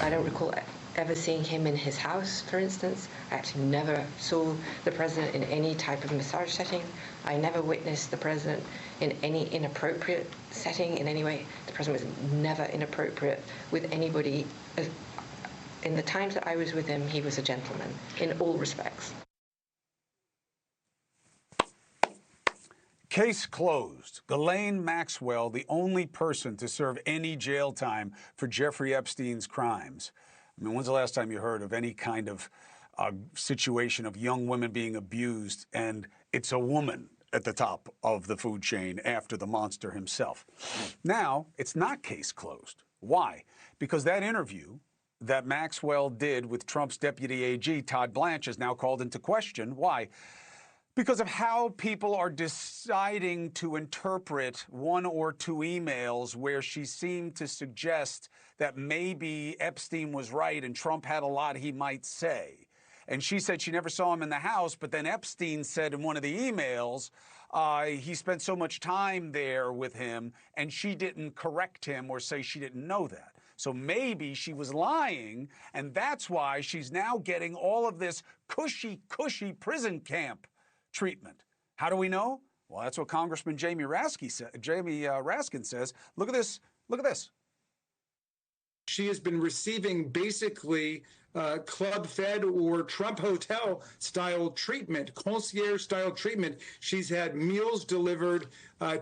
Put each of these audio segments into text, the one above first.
I don't recall ever seeing him in his house, for instance. I actually never saw the president in any type of massage setting. I never witnessed the president in any inappropriate setting in any way. The president was never inappropriate with anybody. In the times that I was with him, he was a gentleman in all respects. Case closed. Ghislaine Maxwell, the only person to serve any jail time for Jeffrey Epstein's crimes. I mean, when's the last time you heard of any kind of situation of young women being abused, and it's a woman at the top of the food chain after the monster himself? Now, it's not case closed. Why? Because that interview that Maxwell did with Trump's deputy AG, Todd Blanche, is now called into question. Why? Because of how people are deciding to interpret one or two emails where she seemed to suggest that maybe Epstein was right and Trump had a lot he might say. And she said she never saw him in the house, but then Epstein said in one of the emails, he spent so much time there with him, and she didn't correct him or say she didn't know that. So maybe she was lying, and that's why she's now getting all of this cushy prison camp treatment. How do we know? Well, that's what Congressman Jamie Raskin says. Look at this. Look at this. She has been receiving basically club fed or Trump hotel style treatment, concierge style treatment. She's had meals delivered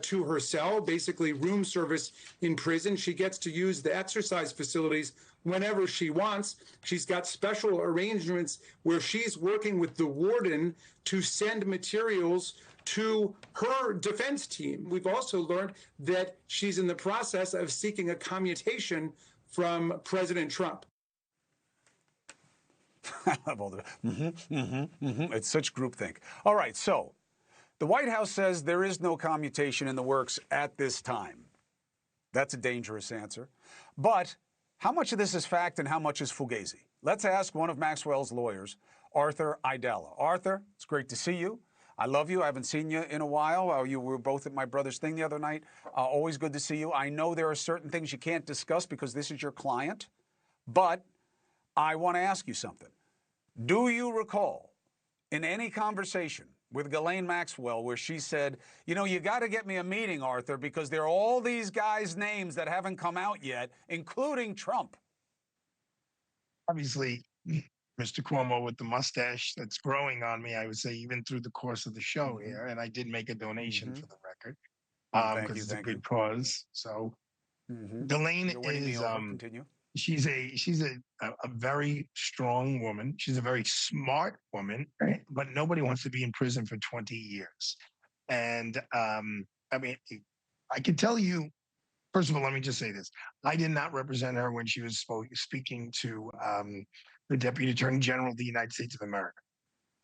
to her cell, basically room service in prison. She gets to use the exercise facilities whenever she wants. She's got special arrangements where she's working with the warden to send materials to her defense team. We've also learned that she's in the process of seeking a commutation from President Trump. It's such groupthink. All right, so the White House says there is no commutation in the works at this time. That's a dangerous answer. But how much of this is fact and how much is fugazi? Let's ask one of Maxwell's lawyers, Arthur Aidala. Arthur, it's great to see you. I love you. I haven't seen you in a while. You were both at my brother's thing the other night. Always good to see you. I know there are certain things you can't discuss because this is your client, but I want to ask you something. Do you recall in any conversation with Ghislaine Maxwell where she said, you know, you got to get me a meeting, Arthur, because there are all these guys' names that haven't come out yet, including Trump? Obviously, Mr. Cuomo with the mustache that's growing on me, I would say, even through the course of the show here. And I did make a donation for the record because it's a good cause. So Ghislaine is she's a very strong woman. She's a very smart woman, but nobody wants to be in prison for 20 years. And I mean, I can tell you, first of all, let me just say this. I did not represent her when she was speaking to the Deputy Attorney General of the United States of America.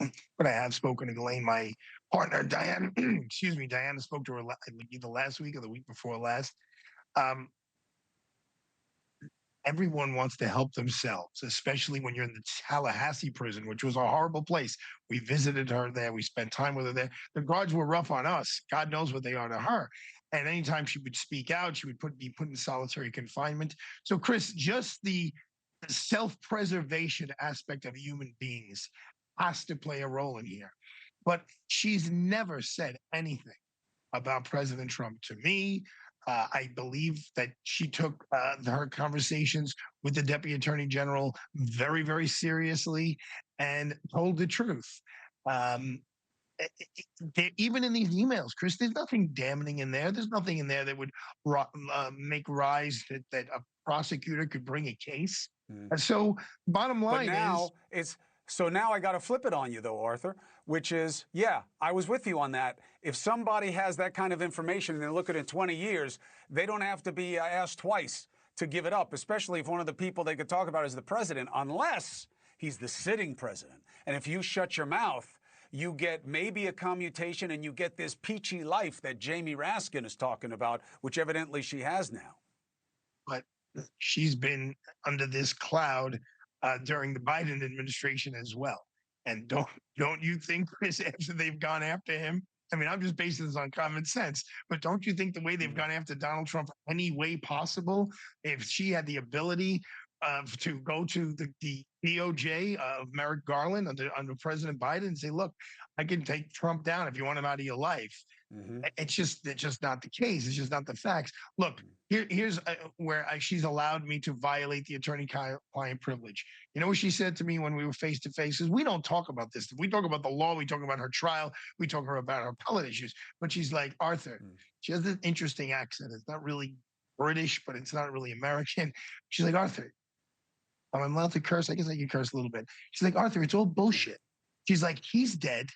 But I have spoken to Ghislaine, my partner, Diana. Excuse me, Diana spoke to her either last week or the week before last. Everyone wants to help themselves, especially when you're in the Tallahassee prison, which was a horrible place. We visited her there. We spent time with her there. The guards were rough on us. God knows what they are to her. And anytime she would speak out, she would be put in solitary confinement. So, Chris, just the self-preservation aspect of human beings has to play a role in here. But she's never said anything about President Trump to me. I believe that she took her conversations with the Deputy Attorney General very, very seriously and told the truth. Even in these emails, Chris, there's nothing damning in there. There's nothing in there that would make rise that a prosecutor could bring a case. And so bottom line So now I got to flip it on you, though, Arthur, which is, yeah, I was with you on that. If somebody has that kind of information and they look at it in 20 years, they don't have to be asked twice to give it up, especially if one of the people they could talk about is the president, unless he's the sitting president. And if you shut your mouth, you get maybe a commutation and you get this peachy life that Jamie Raskin is talking about, which evidently she has now. But she's been under this cloud during the Biden administration as well. And don't you think, Chris, after they've gone after him, I mean, I'm just basing this on common sense, but don't you think the way they've gone after Donald Trump any way possible, if she had the ability to go to the DOJ of Merrick Garland under President Biden and say, look, I can take Trump down if you want him out of your life. It's just not the case. It's just not the facts. Look, here's where she's allowed me to violate the attorney-client privilege. You know what she said to me when we were face to face? Is we don't talk about this. We talk about the law. We talk about her trial. We talk about her appellate issues. But she's like, Arthur, she has an interesting accent. It's not really British, but it's not really American. She's like, Arthur, I'm allowed to curse. I guess I can curse a little bit. She's like, Arthur, it's all bullshit. She's like, he's dead.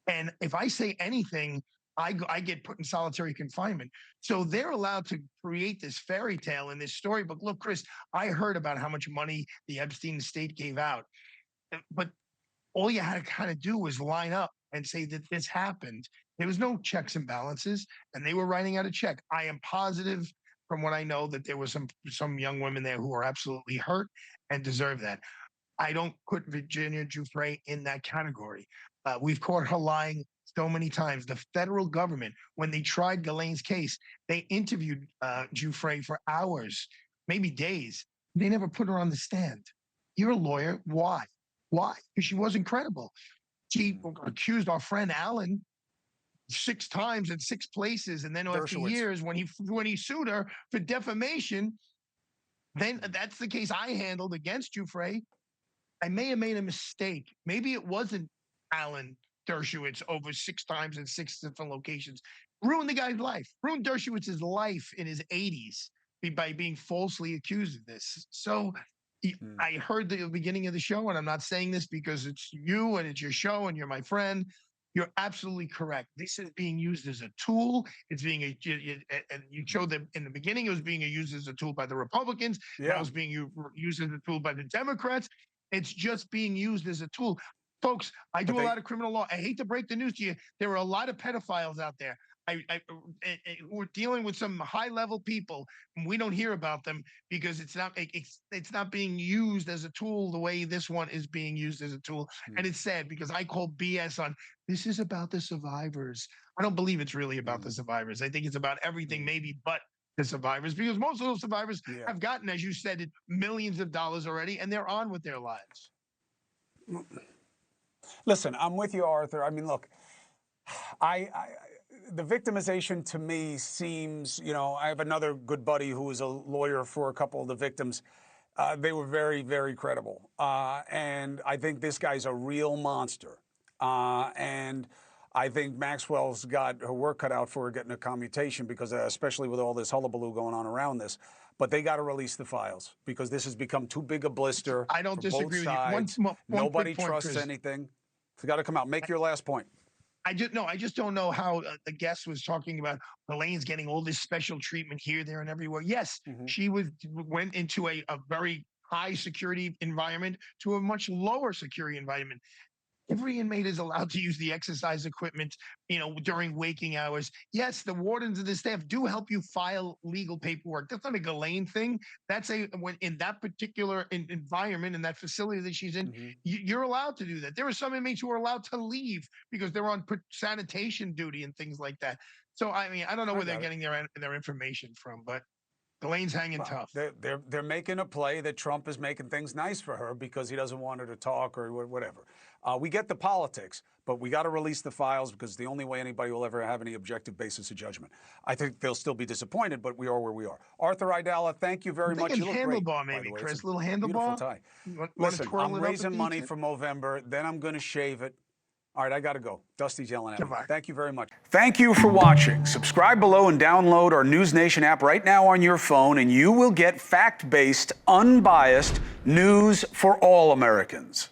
And if I say anything, I get put in solitary confinement. So they're allowed to create this fairy tale in this storybook. Look, Chris, I heard about how much money the Epstein estate gave out. But all you had to kind of do was line up and say that this happened. There was no checks and balances, and they were writing out a check. I am positive from what I know that there was some young women there who are absolutely hurt and deserve that. I don't put Virginia Giuffre in that category. We've caught her lying so many times. The federal government, when they tried Ghislaine's case, they interviewed Giuffre for hours, maybe days. They never put her on the stand. You're a lawyer. Why? Why? Because she wasn't credible. She accused our friend Alan 6 times in 6 places, and then after years, when he sued her for defamation, then that's the case I handled against Giuffre. I may have made a mistake. Maybe it wasn't Alan Dershowitz's over 6 times in 6 different locations. Ruined the guy's life. Ruined Dershowitz's life in his 80s by being falsely accused of this. So I heard the beginning of the show, and I'm not saying this because it's you and it's your show and you're my friend. You're absolutely correct. This is being used as a tool. It's being and you showed that in the beginning it was being used as a tool by the Republicans. Now it's being used as a tool by the Democrats. It's just being used as a tool. Folks, I do a lot of criminal law. I hate to break the news to you. There are a lot of pedophiles out there. We're dealing with some high-level people, and we don't hear about them because it's not being used as a tool the way this one is being used as a tool. And it's sad because I call BS on this is about the survivors. I don't believe it's really about the survivors. I think it's about everything maybe but the survivors, because most of those survivors have gotten, as you said, millions of dollars already, and they're on with their lives. Listen, I'm with you, Arthur. I mean, look, the victimization to me seems, I have another good buddy who was a lawyer for a couple of the victims. They were very, very credible. And I think this guy's a real monster. And I think Maxwell's got her work cut out for her getting a commutation because especially with all this hullabaloo going on around this. But they got to release the files because this has become too big a blister. I don't disagree with you. Nobody trusts anything. It's got to come out. Make your last point. I just don't know how the guest was talking about Elaine's getting all this special treatment here, there, and everywhere. Yes, she went into a very high security environment to a much lower security environment. Every inmate is allowed to use the exercise equipment, during waking hours. Yes, the wardens and the staff do help you file legal paperwork. That's not a Ghislaine thing. That's when in that particular environment, in that facility that she's in, you're allowed to do that. There are some inmates who are allowed to leave because they're on sanitation duty and things like that. So, I mean, I don't know where they're getting their information from, but Elaine's hanging tough. They're making a play that Trump is making things nice for her because he doesn't want her to talk or whatever. We get the politics, but we got to release the files because it's the only way anybody will ever have any objective basis of judgment. I think they'll still be disappointed, but we are where we are. Arthur Aidala, thank you very much. You look handlebar, great, maybe, Chris. Little handlebar. Beautiful tie. Listen, I'm raising money for Movember, then I'm going to shave it. All right, I got to go. Dusty's yelling at me. Thank you very much. Thank you for watching. Subscribe below and download our NewsNation app right now on your phone, and you will get fact-based, unbiased news for all Americans.